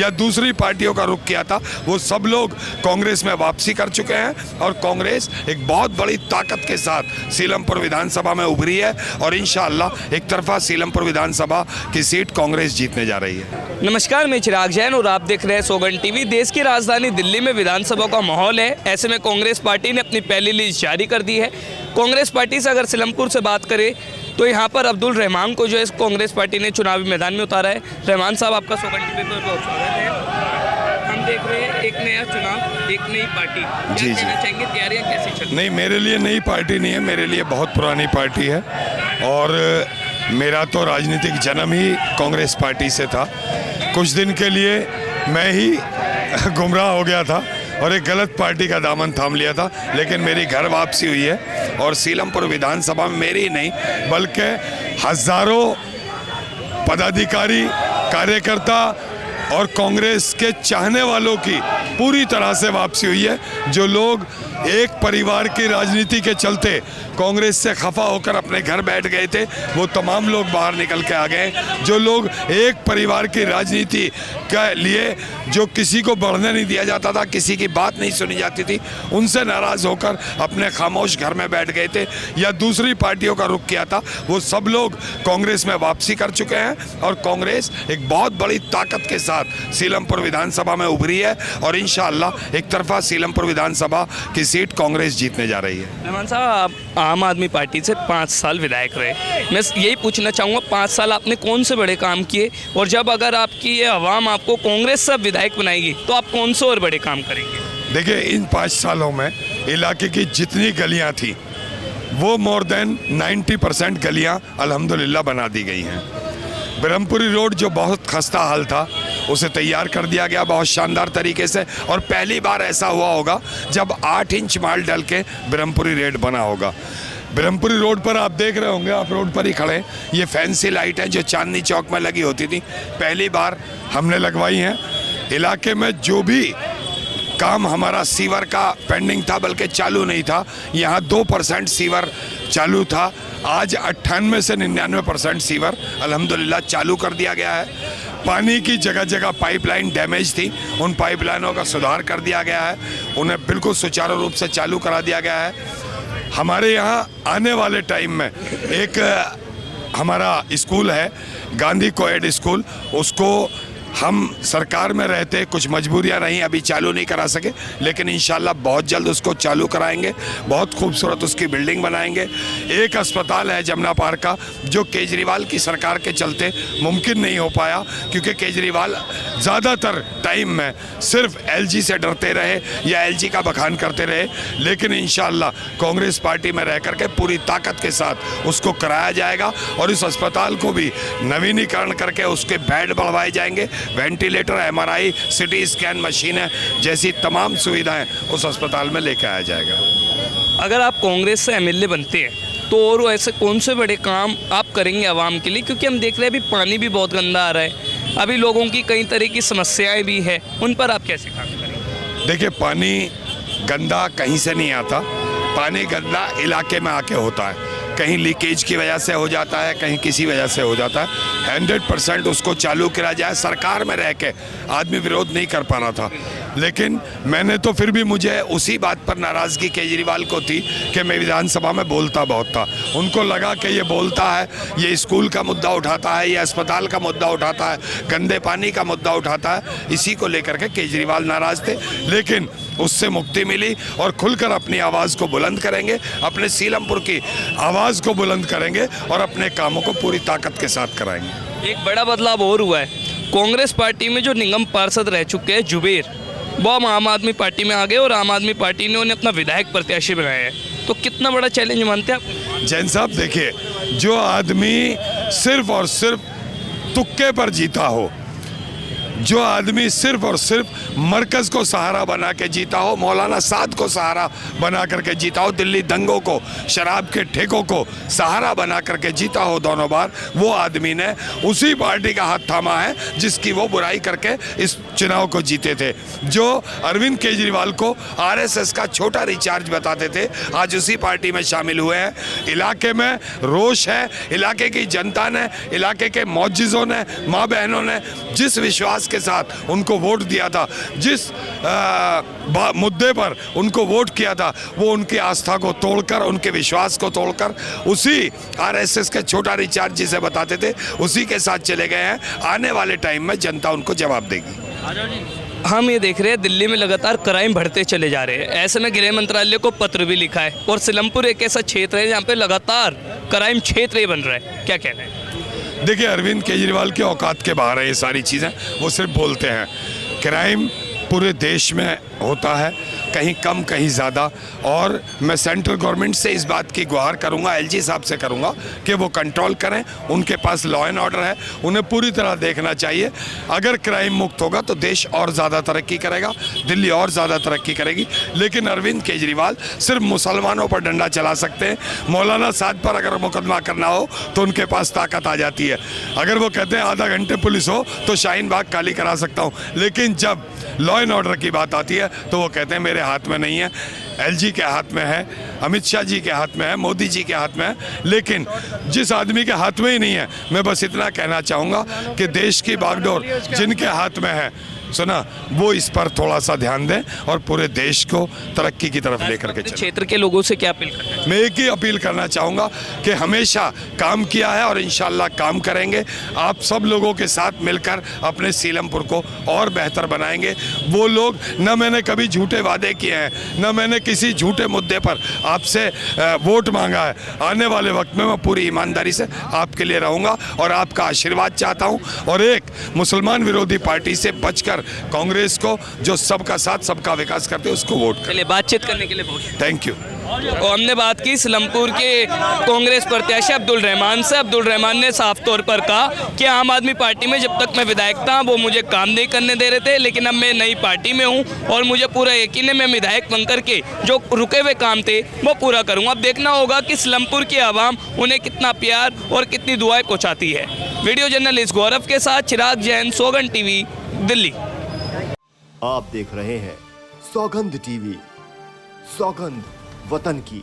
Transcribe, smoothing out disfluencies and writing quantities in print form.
या दूसरी पार्टियों का रुख किया था, वो सब लोग कांग्रेस में वापसी कर चुके हैं और कांग्रेस एक बहुत बड़ी ताकत के साथ सीलमपुर विधानसभा में उभरी है और इंशाअल्लाह एक तरफा सीलमपुर विधानसभा की सीट कांग्रेस जीतने जा रही है। नमस्कार, मैं चिराग जैन और आप देख रहे हैं सौगन टीवी। देश की राजधानी दिल्ली में विधानसभा का माहौल है। ऐसे में कांग्रेस पार्टी ने अपनी पहली लिस्ट जारी कर दी है। कांग्रेस पार्टी से अगर सीलमपुर से बात करें तो यहाँ पर अब्दुल रहमान को जो है कांग्रेस पार्टी ने चुनावी मैदान में उतारा है। रहमान साहब, आपका सौगन टीवी पर बहुत स्वागत है। हम देख रहे हैं एक नया चुनाव, एक नई पार्टी। जी कहना चाहेंगे तैयारियां कैसी चल रही हैं? नहीं, मेरे लिए नई पार्टी नहीं है, मेरे लिए बहुत पुरानी पार्टी है और मेरा तो राजनीतिक जन्म ही कांग्रेस पार्टी से था। कुछ दिन के लिए मैं ही गुमराह हो गया था और एक गलत पार्टी का दामन थाम लिया था, लेकिन मेरी घर वापसी हुई है और सीलमपुर विधानसभा में मेरी नहीं बल्कि हज़ारों पदाधिकारी, कार्यकर्ता और कांग्रेस के चाहने वालों की पूरी तरह से वापसी हुई है। जो लोग एक परिवार की राजनीति के चलते कांग्रेस से खफा होकर अपने घर बैठ गए थे, वो तमाम लोग बाहर निकल के आ गए। जो लोग एक परिवार की राजनीति के लिए जो किसी को बढ़ने नहीं दिया जाता था, किसी की बात नहीं सुनी जाती थी, उनसे नाराज़ होकर अपने खामोश घर में बैठ गए थे या दूसरी पार्टियों का रुख किया था, वो सब लोग कांग्रेस में वापसी कर चुके हैं और कांग्रेस एक बहुत बड़ी ताकत के साथ सीलमपुर विधानसभा में उभरी है और इंशाअल्लाह एक तरफा सीलमपुर विधानसभा की सीट कांग्रेस जीतने जा रही है। रहमान साहब, आप आम आदमी पार्टी से 5 साल विधायक रहे। मैं यही पूछना चाहूँगा, 5 साल आपने कौन से बड़े काम किए और जब अगर आपकी ये आवाम आपको कांग्रेस से विधायक बनाएगी तो आप कौन से और बड़े काम करेंगे? देखिए, इन 5 सालों में इलाके की जितनी गलियां थी वो मोर देन 90% गलियां अल्हम्दुलिल्लाह बना दी गई हैं। ब्रह्मपुरी रोड जो बहुत खस्ता हाल था उसे तैयार कर दिया गया बहुत शानदार तरीके से और पहली बार ऐसा हुआ होगा जब 8 इंच माल डल के ब्रह्मपुरी रेड बना होगा। ब्रह्मपुरी रोड पर आप देख रहे होंगे, आप रोड पर ही खड़े, ये फैंसी लाइट है जो चांदनी चौक में लगी होती थी, पहली बार हमने लगवाई हैं। इलाके में जो भी काम हमारा सीवर का पेंडिंग था बल्कि चालू नहीं था, यहाँ 2% सीवर चालू था, आज 98 से 99% सीवर अल्हम्दुलिल्लाह चालू कर दिया गया है। पानी की जगह जगह पाइपलाइन डैमेज थी, उन पाइपलाइनों का सुधार कर दिया गया है, उन्हें बिल्कुल सुचारू रूप से चालू करा दिया गया है। हमारे यहाँ आने वाले टाइम में एक हमारा स्कूल है गांधी कोएड स्कूल, उसको हम सरकार में रहते कुछ मजबूरियां रही, अभी चालू नहीं करा सके, लेकिन इंशाल्लाह बहुत जल्द उसको चालू कराएंगे। बहुत खूबसूरत उसकी बिल्डिंग बनाएंगे। एक अस्पताल है जमुना पार्क का जो केजरीवाल की सरकार के चलते मुमकिन नहीं हो पाया, क्योंकि केजरीवाल ज़्यादातर टाइम में सिर्फ एलजी से डरते रहे या एलजी का बखान करते रहे, लेकिन इंशाल्लाह कांग्रेस पार्टी में रह करके पूरी ताकत के साथ उसको कराया जाएगा और इस अस्पताल को भी नवीनीकरण करके उसके बेड बढ़वाए जाएंगे। वेंटिलेटर, एमआरआई, सिटी स्कैन मशीनें जैसी तमाम सुविधाएं उस अस्पताल में लेकर आया जाएगा। अगर आप कांग्रेस से एमएलए बनते हैं तो और ऐसे कौन से बड़े काम आप करेंगे आवाम के लिए? क्योंकि हम देख रहे हैं अभी पानी भी बहुत गंदा आ रहा है, अभी लोगों की कई तरह की समस्याएं भी है, उन पर आप कैसे काम करेंगे? देखिए, पानी गंदा कहीं से नहीं आता, पानी गंदा इलाके में आके होता है, कहीं लीकेज की वजह से हो जाता है, कहीं किसी वजह से हो जाता है। 100% उसको चालू करा जाए। सरकार में रह के आदमी विरोध नहीं कर पा रहा था, लेकिन मैंने तो फिर भी मुझे उसी बात पर नाराज़गी केजरीवाल को थी कि मैं विधानसभा में बोलता बहुत था। उनको लगा कि ये बोलता है, ये स्कूल का मुद्दा उठाता है, ये अस्पताल का मुद्दा उठाता है, गंदे पानी का मुद्दा उठाता है, इसी को लेकर के केजरीवाल नाराज़ थे, लेकिन उससे मुक्ति मिली और खुलकर अपनी आवाज़ को बुलंद करेंगे, अपने सीलमपुर की आवाज़ को बुलंद करेंगे और अपने कामों को पूरी ताकत के साथ कराएंगे। एक बड़ा बदलाव और हुआ है, कांग्रेस पार्टी में जो निगम पार्षद रह चुके हैं जुबेर, वो आम आदमी पार्टी में आ गए और आम आदमी पार्टी ने उन्हें अपना विधायक प्रत्याशी बनाया है, तो कितना बड़ा चैलेंज मानते हैं आप? जैन साहब, देखिए, जो आदमी सिर्फ और सिर्फ तुक्के पर जीता हो, जो आदमी सिर्फ और सिर्फ मरकज़ को सहारा बना के जीता हो, मौलाना साद को सहारा बना करके जीता हो, दिल्ली दंगों को, शराब के ठेकों को सहारा बना करके जीता हो दोनों बार, वो आदमी ने उसी पार्टी का हाथ थामा है जिसकी वो बुराई करके इस चुनाव को जीते थे। जो अरविंद केजरीवाल को आरएसएस का छोटा रिचार्ज बताते थे, आज उसी पार्टी में शामिल हुए हैं। इलाके में रोष है, इलाके की जनता ने, इलाके के मौजूदों ने, माँ बहनों ने जिस विश्वास के साथ उनको वोट दिया था, जिस मुद्दे पर उनको वोट किया था, वो उनकी आस्था को तोड़कर, उनके विश्वास को तोड़कर उसी आरएसएस के छोटा रिचार्ज जिसे बताते थे उसी के साथ चले गए हैं। आने वाले टाइम में जनता उनको जवाब देगी। हम ये देख रहे हैं दिल्ली में लगातार क्राइम बढ़ते चले जा रहे हैं। ऐसे में गृह मंत्रालय को पत्र भी लिखा है और सिलमपुर एक ऐसा क्षेत्र है जहाँ पे लगातार क्राइम क्षेत्र ही बन रहा है, क्या कहना है? देखिए, अरविंद केजरीवाल के औकात के बाहर है ये सारी चीज़ें, वो सिर्फ बोलते हैं। क्राइम पूरे देश में होता है, कहीं कम कहीं ज़्यादा, और मैं सेंट्रल गवर्नमेंट से इस बात की गुहार करूंगा, एलजी साहब से करूंगा कि वो कंट्रोल करें। उनके पास लॉ एंड ऑर्डर है, उन्हें पूरी तरह देखना चाहिए। अगर क्राइम मुक्त होगा तो देश और ज़्यादा तरक्की करेगा, दिल्ली और ज़्यादा तरक्की करेगी। लेकिन अरविंद केजरीवाल सिर्फ मुसलमानों पर डंडा चला सकते हैं। मौलाना साद पर अगर मुकदमा करना हो तो उनके पास ताकत आ जाती है। अगर वो कहते हैं आधा घंटे पुलिस हो तो शाहीन बाग खाली करा सकता हूँ, लेकिन जब लॉ एंड ऑर्डर की बात आती है तो वो कहते हैं मेरे हाथ में नहीं है, एलजी के हाथ में है, अमित शाह जी के हाथ में है, मोदी जी के हाथ में है। लेकिन जिस आदमी के हाथ में ही नहीं है, मैं बस इतना कहना चाहूँगा कि देश की बागडोर जिनके हाथ में है, सुना, वो इस पर थोड़ा सा ध्यान दें और पूरे देश को तरक्की की तरफ लेकर के चलें। क्षेत्र के लोगों से क्या अपील करना है? मैं एक ही अपील करना चाहूँगा कि हमेशा काम किया है और इंशाल्लाह काम करेंगे। आप सब लोगों के साथ मिलकर अपने सीलमपुर को और बेहतर बनाएंगे। वो लोग, न मैंने कभी झूठे वादे किए हैं, न मैंने किसी झूठे मुद्दे पर आपसे वोट मांगा है। आने वाले वक्त में मैं पूरी ईमानदारी से आपके लिए रहूँगा और आपका आशीर्वाद चाहता हूँ। और एक मुसलमान विरोधी पार्टी से बचकर कांग्रेस को, जो सबका साथ सबका विकास करते हैं, उसको वोट करें। चलिए, बातचीत करने के लिए बहुत थैंक यू। और हमने बात की सिलमपुर के कांग्रेस प्रत्याशी अब्दुल रहमान से। अब्दुल रहमान ने साफ तौर पर कहा कि आम आदमी पार्टी में जब तक मैं विधायक था वो मुझे काम नहीं करने दे रहे थे, लेकिन अब मैं नई पार्टी में हूं और मुझे पूरा यकीन है मैं विधायक बनकर के जो रुके हुए काम थे वो पूरा करूँगा। अब देखना होगा कि सिलमपुर की आवाम उन्हें कितना प्यार और कितनी दुआएं पहुँचाती है। वीडियो जर्नलिस्ट गौरव के साथ चिराग जैन, सौगंध टीवी, दिल्ली। आप देख रहे हैं सौगंध टीवी, सौगंध वतन की।